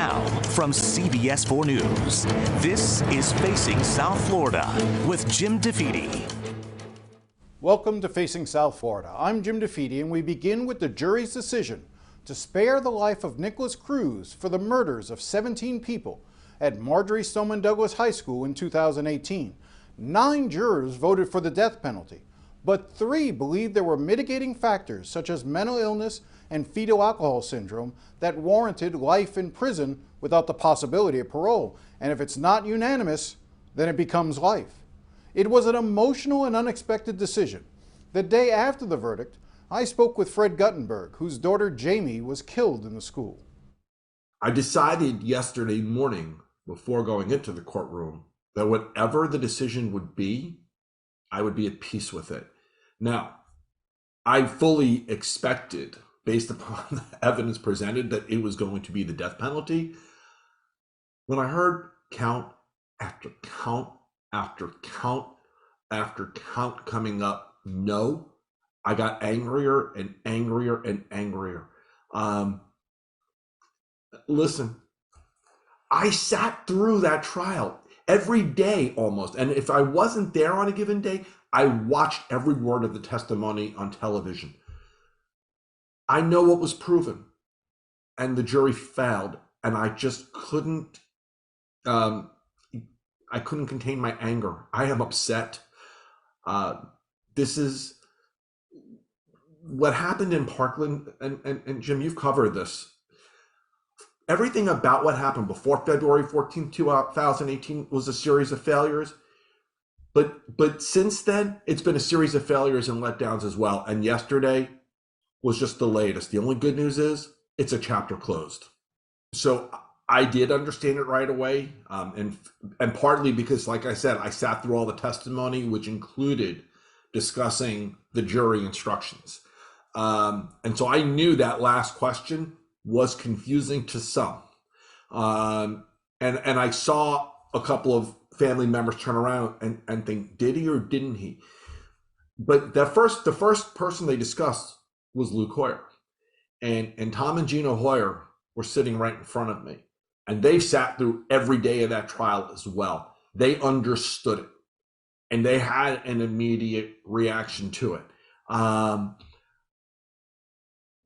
Now, from CBS 4 News, this is Facing South Florida with Jim DeFede. Welcome to Facing South Florida. I'm Jim DeFede, and we begin with the jury's decision to spare the life of Nicholas Cruz for the murders of 17 people at Marjory Stoneman Douglas High School in 2018. 9 jurors voted for the death penalty, but 3 believed there were mitigating factors such as mental illness and fetal alcohol syndrome that warranted life in prison without the possibility of parole. And if it's not unanimous, then it becomes life. It was an emotional and unexpected decision. The day after the verdict, I spoke with Fred Guttenberg, whose daughter Jamie was killed in the school. I decided yesterday morning, before going into the courtroom, that whatever the decision would be, I would be at peace with it. Now, I fully expected, based upon the evidence presented, that it was going to be the death penalty. When I heard count after count after count after count coming up, no, I got angrier and angrier and angrier. Listen, I sat through that trial every day almost. And if I wasn't there on a given day, I watched every word of the testimony on television. I know what was proven, and the jury failed, and I just couldn't, I couldn't contain my anger. I am upset. This is what happened in Parkland, and Jim, you've covered this. Everything about what happened before February 14, 2018 was a series of failures. But since then, it's been a series of failures and letdowns as well. And yesterday was just the latest. The only good news is it's a chapter closed. So I did understand it right away. And partly because, like I said, I sat through all the testimony, which included discussing the jury instructions. And so I knew that last question was confusing to some. And I saw a couple of family members turn around and think, did he or didn't he? But the first person they discussed was Luke Hoyer. And Tom and Gina Hoyer were sitting right in front of me. And they sat through every day of that trial as well. They understood it. And they had an immediate reaction to it.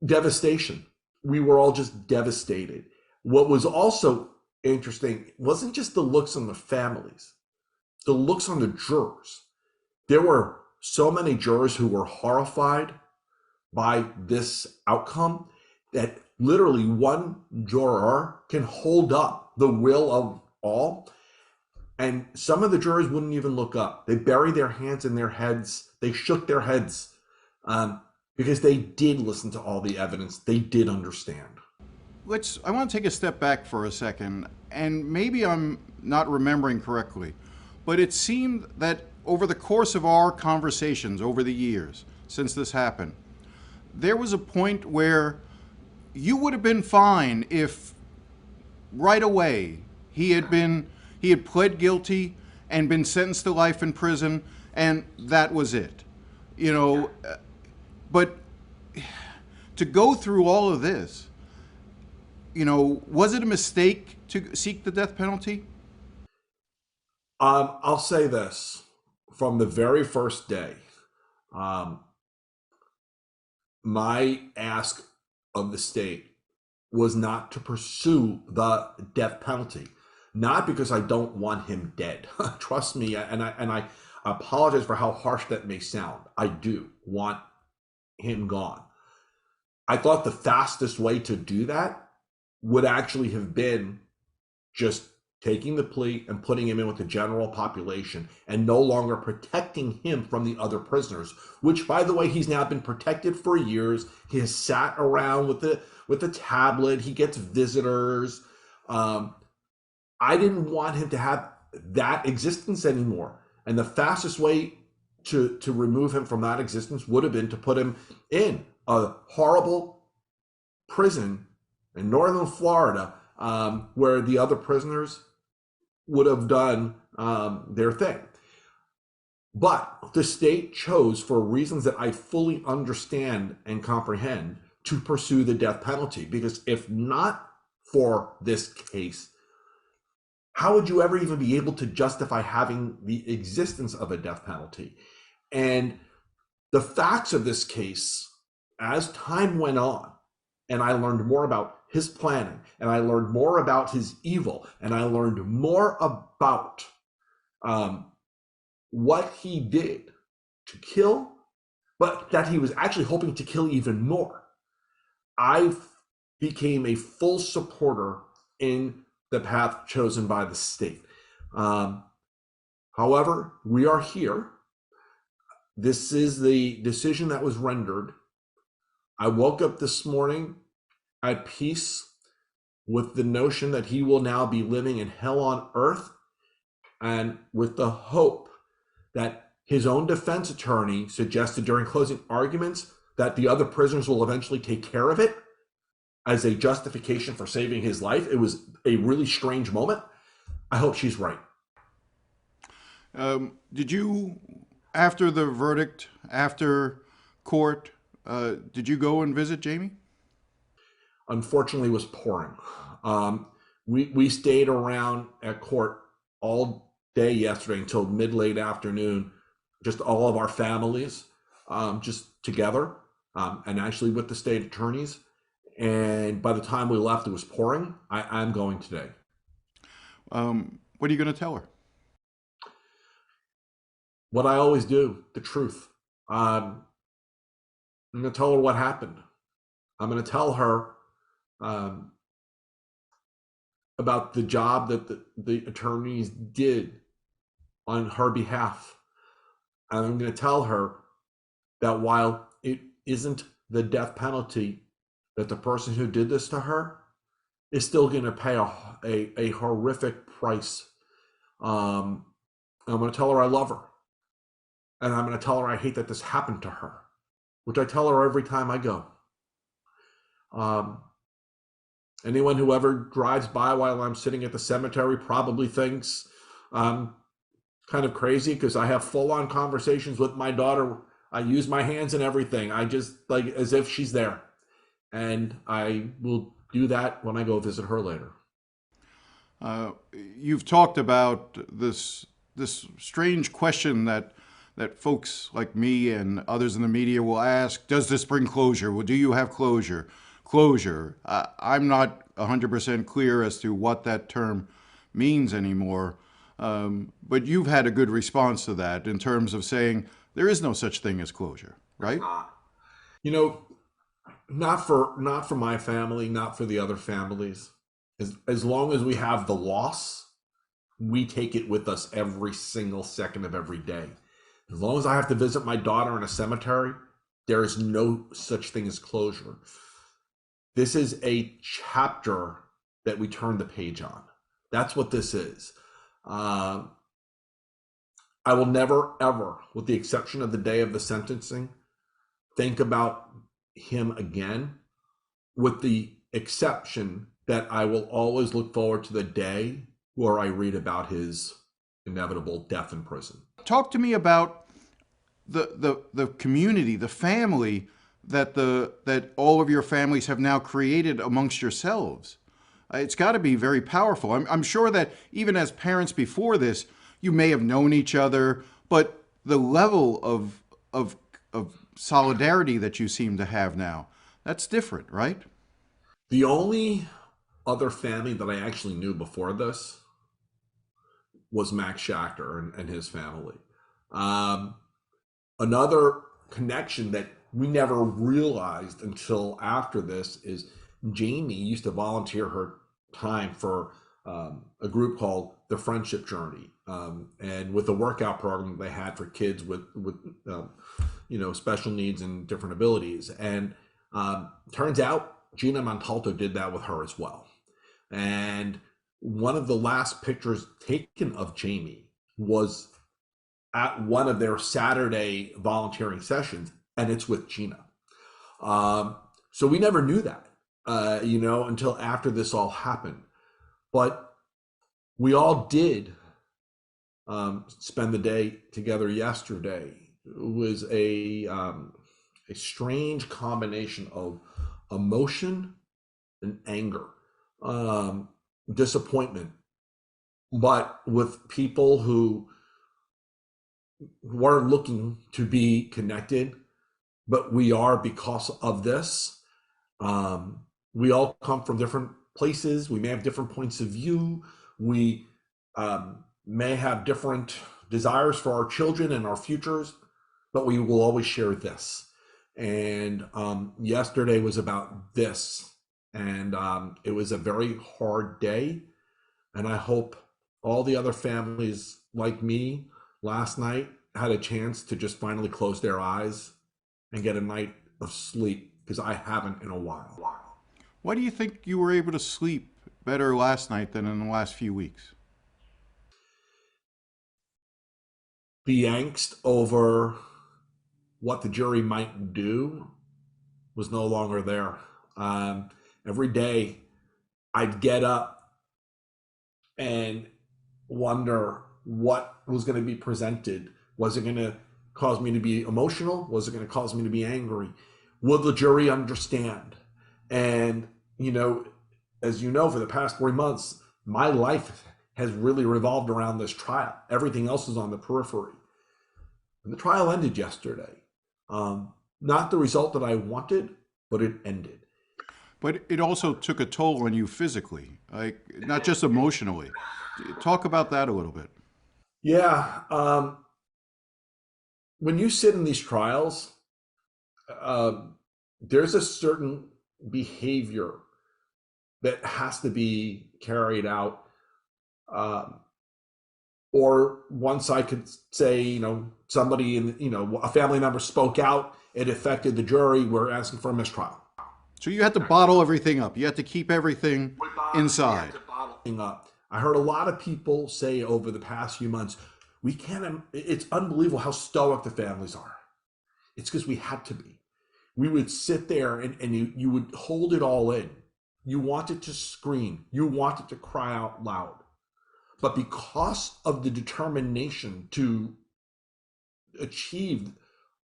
Devastation. We were all just devastated. What was also interesting wasn't just the looks on the families, the looks on the jurors. There were so many jurors who were horrified by this outcome that literally one juror can hold up the will of all. And some of the jurors wouldn't even look up. They buried their hands in their heads. They shook their heads because they did listen to all the evidence. They did understand. I want to take a step back for a second, and maybe I'm not remembering correctly, but it seemed that over the course of our conversations over the years since this happened, there was a point where you would have been fine if right away he had pled guilty and been sentenced to life in prison, and that was it. You know, but to go through all of this, you know, was it a mistake to seek the death penalty? I'll say this. From the very first day, my ask of the state was not to pursue the death penalty. Not because I don't want him dead. Trust me, and I apologize for how harsh that may sound. I do want him gone. I thought the fastest way to do that would actually have been just taking the plea and putting him in with the general population and no longer protecting him from the other prisoners, which, by the way, he's now been protected for years. He has sat around with the tablet. He gets visitors. I didn't want him to have that existence anymore. And the fastest way to remove him from that existence would have been to put him in a horrible prison in northern Florida, where the other prisoners would have done their thing. But the state chose, for reasons that I fully understand and comprehend, to pursue the death penalty. Because if not for this case, how would you ever even be able to justify having the existence of a death penalty? And the facts of this case, as time went on, and I learned more about his planning, and I learned more about his evil, and I learned more about what he did to kill, but that he was actually hoping to kill even more. I became a full supporter in the path chosen by the state. However, we are here. This is the decision that was rendered. I woke up this morning at peace with the notion that he will now be living in hell on earth, and with the hope that his own defense attorney suggested during closing arguments that the other prisoners will eventually take care of it as a justification for saving his life. It was a really strange moment. I hope she's right. Did you, after the verdict, after court, did you go and visit Jaime? Unfortunately, it was pouring. We stayed around at court all day yesterday until mid-late afternoon, just all of our families, just together, and actually with the state attorneys. And by the time we left, it was pouring. I'm going today. What are you going to tell her? What I always do, the truth. I'm going to tell her what happened. I'm going to tell her about the job that the attorneys did on her behalf. And I'm going to tell her that while it isn't the death penalty, that the person who did this to her is still going to pay a horrific price. I'm going to tell her I love her. And I'm going to tell her I hate that this happened to her, which I tell her every time I go. Anyone who ever drives by while I'm sitting at the cemetery probably thinks I'm kind of crazy, because I have full-on conversations with my daughter. I use my hands and everything. I just, like, as if she's there. And I will do that when I go visit her later. You've talked about this strange question that folks like me and others in the media will ask: does this bring closure? Well, do you have closure? Closure. I'm not 100% clear as to what that term means anymore. But you've had a good response to that in terms of saying there is no such thing as closure, right? You know, not for my family, not for the other families. As long as we have the loss, we take it with us every single second of every day. As long as I have to visit my daughter in a cemetery, there is no such thing as closure. This is a chapter that we turn the page on. That's what this is. I will never, ever, with the exception of the day of the sentencing, think about him again, with the exception that I will always look forward to the day where I read about his inevitable death in prison. Talk to me about the community, the family that all of your families have now created amongst yourselves. It's got to be very powerful. I'm sure that even as parents before this, you may have known each other, but the level of solidarity that you seem to have now, that's different, right? The only other family that I actually knew before this was Max Schachter and his family. Another connection that we never realized until after this is Jaime used to volunteer her time for a group called the Friendship Journey, and with the workout program they had for kids with special needs and different abilities. And turns out Gina Montalto did that with her as well. And one of the last pictures taken of Jaime was at one of their Saturday volunteering sessions, and it's with Gina. So we never knew that, until after this all happened. But we all did spend the day together yesterday. It was a strange combination of emotion and anger. disappointment, but with people who weren't looking to be connected, but we are because of this. We all come from different places. We may have different points of view. We may have different desires for our children and our futures, but we will always share this. And yesterday was about this. And it was a very hard day. And I hope all the other families like me last night had a chance to just finally close their eyes and get a night of sleep, because I haven't in a while. Why do you think you were able to sleep better last night than in the last few weeks? The angst over what the jury might do was no longer there. Every day I'd get up and wonder what was going to be presented. Was it going to cause me to be emotional? Was it going to cause me to be angry? Will the jury understand? And, as you know, for the past 3 months, my life has really revolved around this trial. Everything else is on the periphery. And the trial ended yesterday. Not the result that I wanted, but it ended. But it also took a toll on you physically, like not just emotionally. Talk about that a little bit. Yeah. When you sit in these trials, there's a certain behavior that has to be carried out. Or once I could say, somebody a family member spoke out, it affected the jury, we're asking for a mistrial. So you had to bottle everything up. You had to keep everything inside. I heard a lot of people say over the past few months, it's unbelievable how stoic the families are. It's because we had to be. We would sit there and you would hold it all in. You wanted to scream. You wanted to cry out loud. But because of the determination to achieve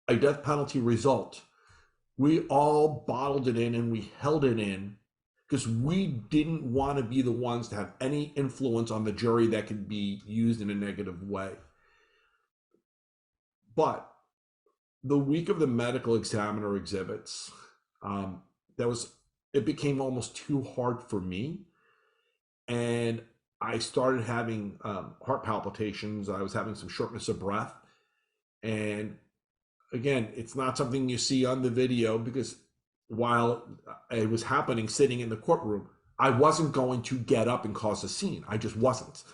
a death penalty result, we all bottled it in and we held it in because we didn't want to be the ones to have any influence on the jury that could be used in a negative way. But the week of the medical examiner exhibits, it became almost too hard for me. And I started having heart palpitations. I was having some shortness of breath. And again, it's not something you see on the video, because while it was happening sitting in the courtroom, I wasn't going to get up and cause a scene. I just wasn't.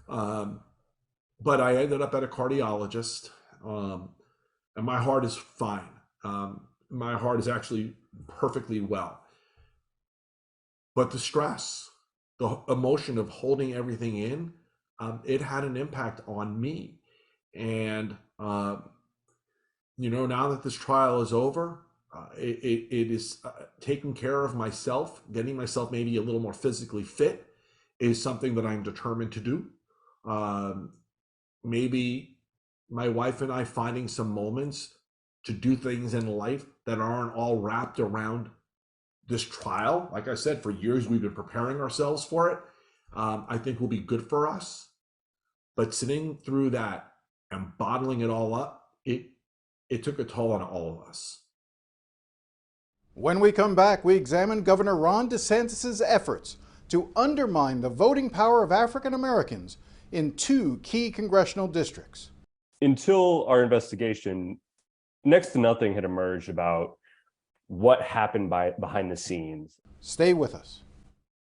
But I ended up at a cardiologist, and my heart is fine. My heart is actually perfectly well. But the stress, the emotion of holding everything in, it had an impact on me. And now that this trial is over, it is taking care of myself, getting myself maybe a little more physically fit is something that I'm determined to do. Maybe my wife and I finding some moments to do things in life that aren't all wrapped around this trial. Like I said, for years we've been preparing ourselves for it. I think will be good for us. But sitting through that and bottling it all up, it took a toll on all of us. When we come back, we examine Governor Ron DeSantis' efforts to undermine the voting power of African Americans in 2 key congressional districts. Until our investigation, next to nothing had emerged about what happened behind the scenes. Stay with us.